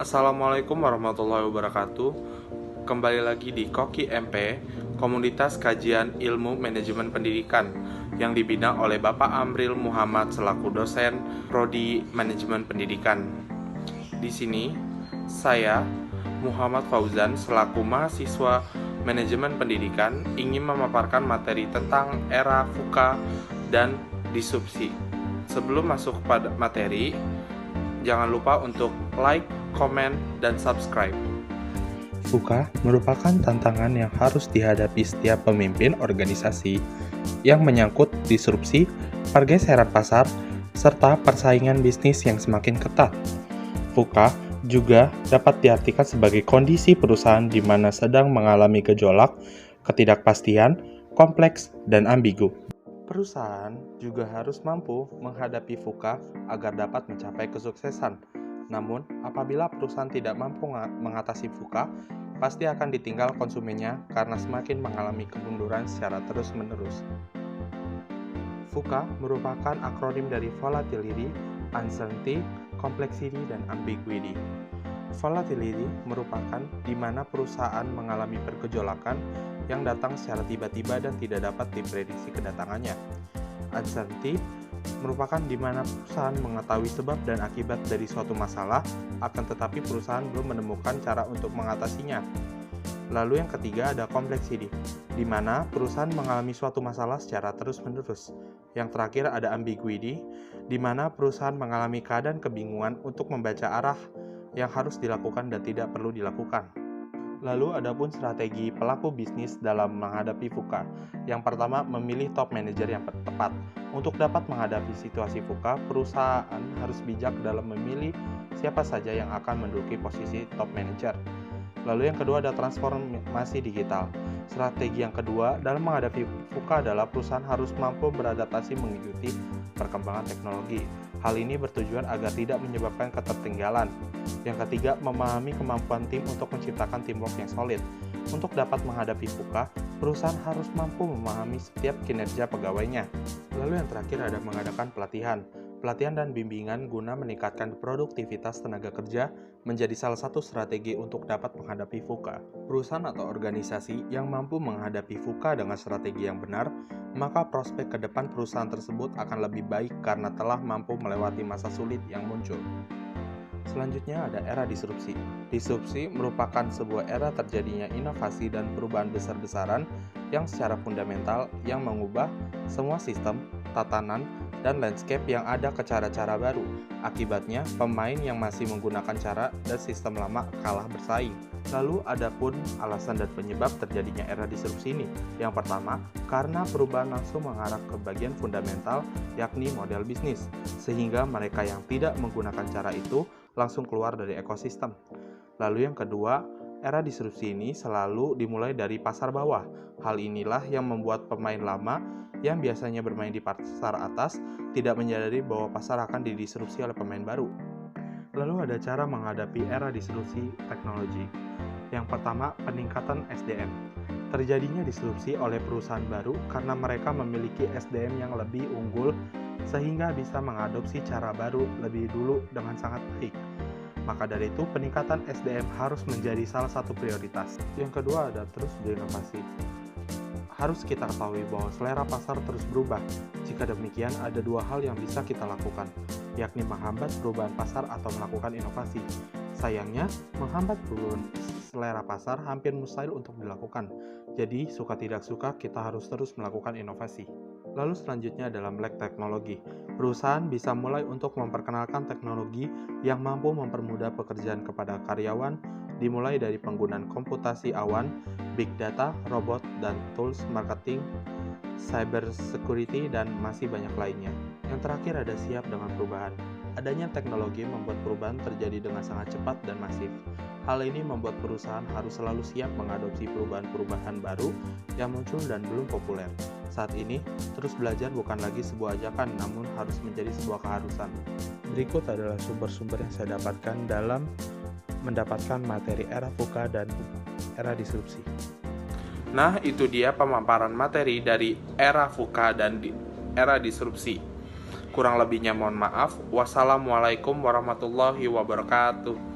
Assalamualaikum warahmatullahi wabarakatuh. Kembali lagi di Koki MP, Komunitas Kajian Ilmu Manajemen Pendidikan, yang dibina oleh Bapak Amril Muhammad selaku dosen Prodi Manajemen Pendidikan. Di sini, saya, Muhammad Fauzan, selaku mahasiswa Manajemen Pendidikan, ingin memaparkan materi tentang era VUCA dan disrupsi. Sebelum masuk pada materi, jangan lupa untuk like, komen, dan subscribe. VUCA merupakan tantangan yang harus dihadapi setiap pemimpin organisasi yang menyangkut disrupsi, pergeseran pasar, serta persaingan bisnis yang semakin ketat. VUCA juga dapat diartikan sebagai kondisi perusahaan di mana sedang mengalami gejolak, ketidakpastian, kompleks, dan ambigu. Perusahaan juga harus mampu menghadapi VUCA agar dapat mencapai kesuksesan. Namun, apabila perusahaan tidak mampu mengatasi VUCA, pasti akan ditinggal konsumennya karena semakin mengalami kemunduran secara terus-menerus. VUCA merupakan akronim dari Volatility, Uncertainty, Complexity, dan Ambiguity. Volatility merupakan di mana perusahaan mengalami pergejolakan yang datang secara tiba-tiba dan tidak dapat diprediksi kedatangannya. Uncertainty merupakan di mana perusahaan mengetahui sebab dan akibat dari suatu masalah, akan tetapi perusahaan belum menemukan cara untuk mengatasinya. Lalu yang ketiga ada complexity, di mana perusahaan mengalami suatu masalah secara terus-menerus. Yang terakhir ada ambiguity, di mana perusahaan mengalami keadaan kebingungan untuk membaca arah yang harus dilakukan dan tidak perlu dilakukan. Lalu adapun strategi pelaku bisnis dalam menghadapi VUCA. Yang pertama, memilih top manager yang tepat. Untuk dapat menghadapi situasi VUCA, perusahaan harus bijak dalam memilih siapa saja yang akan menduduki posisi top manager. Lalu yang kedua ada transformasi digital. Strategi yang kedua dalam menghadapi VUCA adalah perusahaan harus mampu beradaptasi mengikuti perkembangan teknologi. Hal ini bertujuan agar tidak menyebabkan ketertinggalan. Yang ketiga, memahami kemampuan tim untuk menciptakan teamwork yang solid. Untuk dapat menghadapi VUCA, perusahaan harus mampu memahami setiap kinerja pegawainya. Lalu yang terakhir ada mengadakan pelatihan. Pelatihan dan bimbingan guna meningkatkan produktivitas tenaga kerja menjadi salah satu strategi untuk dapat menghadapi VUCA. Perusahaan atau organisasi yang mampu menghadapi VUCA dengan strategi yang benar, maka prospek ke depan perusahaan tersebut akan lebih baik karena telah mampu melewati masa sulit yang muncul. Selanjutnya ada era disrupsi. Disrupsi merupakan sebuah era terjadinya inovasi dan perubahan besar-besaran yang secara fundamental yang mengubah semua sistem, tatanan, dan landscape yang ada ke cara-cara baru. Akibatnya, pemain yang masih menggunakan cara dan sistem lama kalah bersaing. Lalu adapun alasan dan penyebab terjadinya era disrupsi ini. Yang pertama, karena perubahan langsung mengarah ke bagian fundamental, yakni model bisnis, sehingga mereka yang tidak menggunakan cara itu langsung keluar dari ekosistem. Lalu yang kedua, era disrupsi ini selalu dimulai dari pasar bawah. Hal inilah yang membuat pemain lama yang biasanya bermain di pasar atas tidak menyadari bahwa pasar akan didisrupsi oleh pemain baru. Lalu ada cara menghadapi era disrupsi teknologi. Yang pertama, peningkatan SDM. Terjadinya disrupsi oleh perusahaan baru karena mereka memiliki SDM yang lebih unggul sehingga bisa mengadopsi cara baru lebih dulu dengan sangat baik. Maka dari itu, peningkatan SDM harus menjadi salah satu prioritas. Yang kedua ada terus berinovasi. Harus kita ketahui bahwa selera pasar terus berubah. Jika demikian, ada dua hal yang bisa kita lakukan, yakni menghambat perubahan pasar atau melakukan inovasi. Sayangnya, menghambat perubahan selera pasar hampir mustahil untuk dilakukan. Jadi, suka tidak suka, kita harus terus melakukan inovasi. Lalu selanjutnya adalah melek teknologi. Perusahaan bisa mulai untuk memperkenalkan teknologi yang mampu mempermudah pekerjaan kepada karyawan, dimulai dari penggunaan komputasi awan, big data, robot, dan tools marketing, cyber security, dan masih banyak lainnya. Yang terakhir ada siap dengan perubahan. Adanya teknologi membuat perubahan terjadi dengan sangat cepat dan masif. Hal ini membuat perusahaan harus selalu siap mengadopsi perubahan-perubahan baru yang muncul dan belum populer. Saat ini, terus belajar bukan lagi sebuah ajakan, namun harus menjadi sebuah keharusan. Berikut adalah sumber-sumber yang saya dapatkan dalam mendapatkan materi era VUCA dan era disrupsi. Nah, itu dia pemaparan materi dari era VUCA dan era disrupsi. Kurang lebihnya mohon maaf. Wassalamualaikum warahmatullahi wabarakatuh.